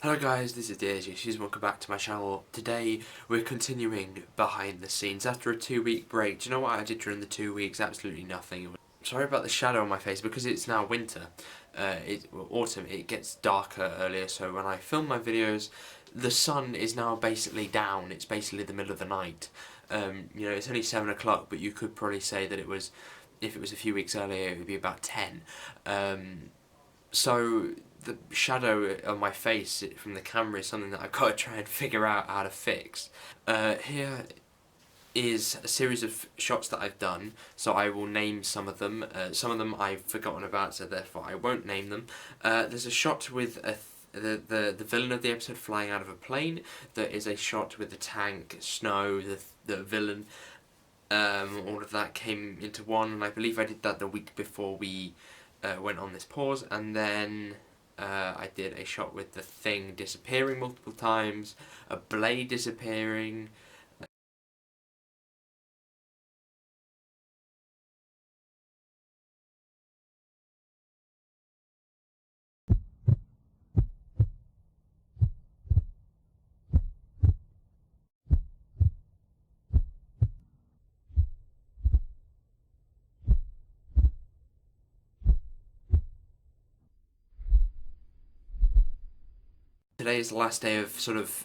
Hello guys, this is DJs, welcome back to my channel. Today we're continuing behind the scenes after a 2-week break. Do you know what I did during the 2 weeks? Absolutely nothing. Sorry about the shadow on my face because it's now winter. Autumn, it gets darker earlier, so when I film my videos, the sun is now basically down. It's basically the middle of the night. It's only 7 o'clock, but you could probably say that if it was a few weeks earlier, it would be about 10. So the shadow on my face from the camera is something that I've got to try and figure out how to fix. Here is a series of shots that I've done, so I will name some of them. Some of them I've forgotten about, so therefore I won't name them. There's a shot with the villain of the episode flying out of a plane. There is a shot with the tank, Snow, the villain. All of that came into one, and I believe I did that the week before we went on this pause, and then I did a shot with the Thing disappearing multiple times, a blade disappearing. Today is the last day of sort of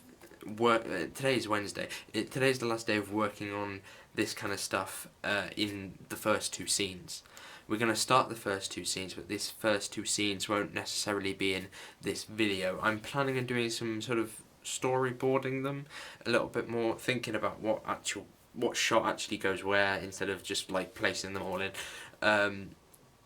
work. Today is Wednesday. Today is the last day of working on this kind of stuff in the first two scenes. We're going to start the first two scenes, but these first two scenes won't necessarily be in this video. I'm planning on doing some sort of storyboarding them a little bit more, thinking about what shot actually goes where instead of just like placing them all in,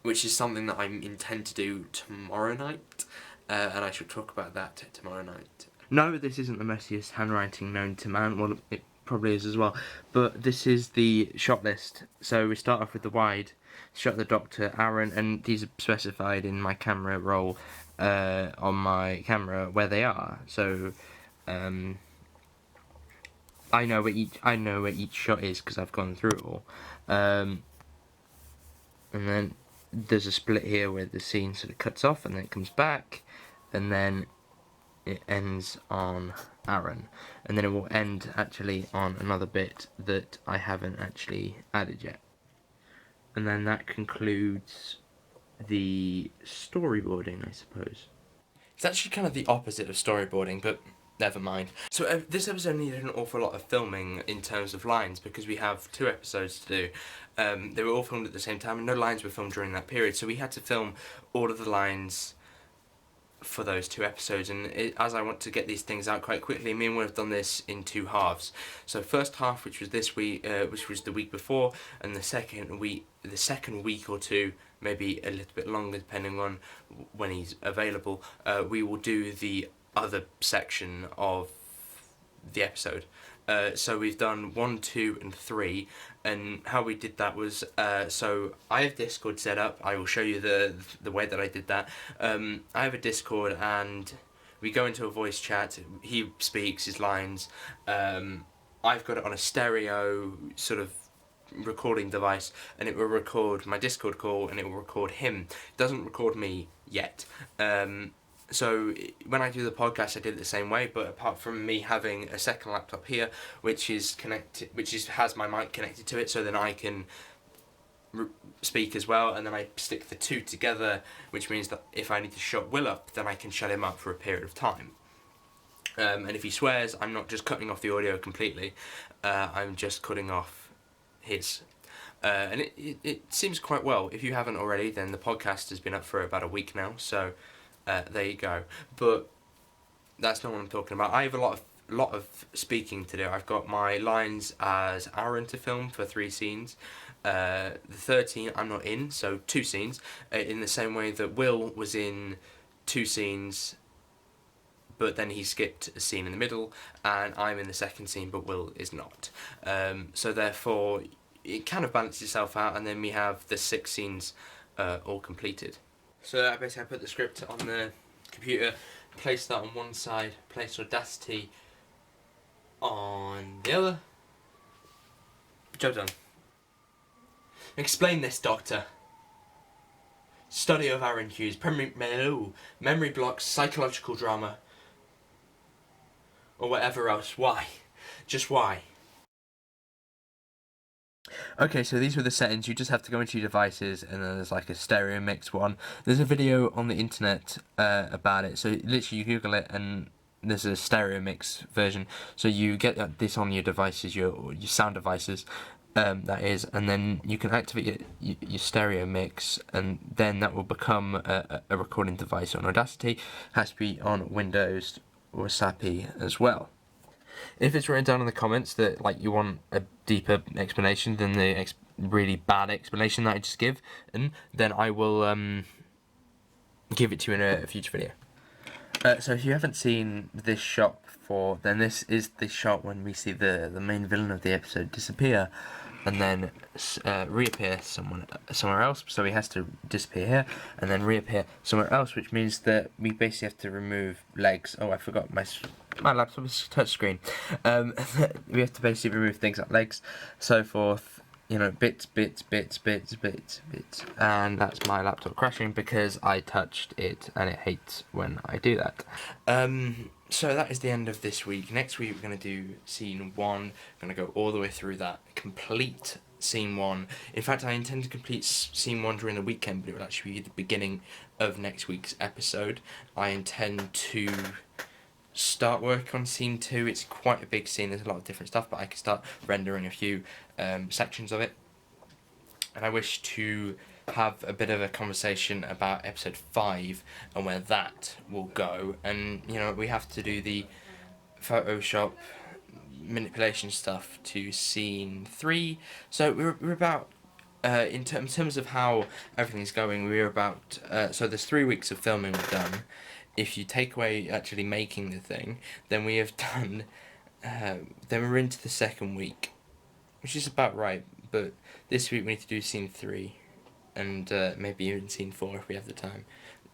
which is something that I intend to do tomorrow night. And I shall talk about that tomorrow night. No, this isn't the messiest handwriting known to man. Well, it probably is as well. But this is the shot list. So we start off with the wide shot of the Doctor, Aaron, and these are specified in my camera roll on my camera where they are. So I know where each shot is because I've gone through it all. And then there's a split here where the scene sort of cuts off and then it comes back, and then it ends on Aaron, and then it will end actually on another bit that I haven't actually added yet. And then that concludes the storyboarding, I suppose. It's actually kind of the opposite of storyboarding, but never mind. So this episode needed an awful lot of filming in terms of lines because we have 2 episodes to do. They were all filmed at the same time and no lines were filmed during that period, so we had to film all of the lines for those 2 episodes, and as I want to get these things out quite quickly, me and Will have done this in 2 halves. So first half, which was this week, which was the week before, and the second week or 2, maybe a little bit longer depending on when he's available, we will do the other section of the episode. So we've done 1, 2 and 3, and how we did that was, so I have Discord set up. I will show you the way that I did that. I have a Discord and we go into a voice chat, he speaks his lines, I've got it on a stereo sort of recording device, and it will record my Discord call and it will record him. It doesn't record me yet. So when I do the podcast, I did it the same way, but apart from me having a second laptop here, which has my mic connected to it, so then I can speak as well, and then I stick the 2 together, which means that if I need to shut Will up, then I can shut him up for a period of time. And if he swears, I'm not just cutting off the audio completely, I'm just cutting off his. And it seems quite well. If you haven't already, then the podcast has been up for about a week now, so there you go. But that's not what I'm talking about. I have a lot of speaking to do. I've got my lines as Aaron to film for 3 scenes. The 3rd scene I'm not in, so 2 scenes. In the same way that Will was in 2 scenes, but then he skipped a scene in the middle, and I'm in the 2nd scene, but Will is not. So therefore, it kind of balances itself out, and then we have the 6 scenes all completed. So basically I put the script on the computer, placed that on one side, placed Audacity on the other. Job done. Explain this, Doctor. Study of Aaron Hughes, memory blocks, psychological drama. or whatever else. Why? Just why? Okay, so these were the settings. You just have to go into your devices, and then there's like a stereo mix one. There's a video on the internet about it. So literally, you Google it, and there's a stereo mix version. So you get this on your devices, your sound devices, that is, and then you can activate your stereo mix, and then that will become a recording device on Audacity. It has to be on Windows or SAPI as well. If it's written down in the comments that like you want a deeper explanation than the really bad explanation that I just give, and then I will give it to you in a future video. So if you haven't seen this shot before, then this is the shot when we see the main villain of the episode disappear and then reappear somewhere else. So he has to disappear here and then reappear somewhere else, which means that we basically have to remove legs. Oh, I forgot my laptop is touchscreen. We have to basically remove things like legs, so forth. You know, bits, and that's my laptop crashing because I touched it and it hates when I do that. So that is the end of this week. Next week we're going to do scene 1. I'm going to go all the way through that, complete scene 1. In fact, I intend to complete scene 1 during the weekend, but it will actually be the beginning of next week's episode. I intend to start work on scene 2. It's quite a big scene, there's a lot of different stuff, but I can start rendering a few sections of it. And I wish to have a bit of a conversation about episode 5 and where that will go. And you know, we have to do the Photoshop manipulation stuff to scene 3. So we're about in terms of how everything's going, we're about so there's 3 weeks of filming we've done. If you take away actually making the thing, then we have done, then we're into the second week, which is about right, but this week we need to do scene 3, and maybe even scene 4 if we have the time.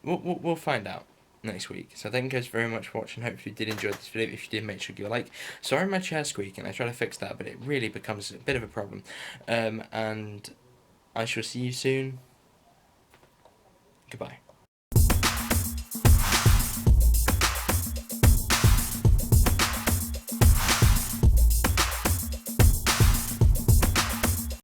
We'll find out next week. So thank you guys very much for watching. Hopefully you did enjoy this video. If you did, make sure to give a like. Sorry my chair's squeaking, I try to fix that, but it really becomes a bit of a problem. And I shall see you soon. Goodbye.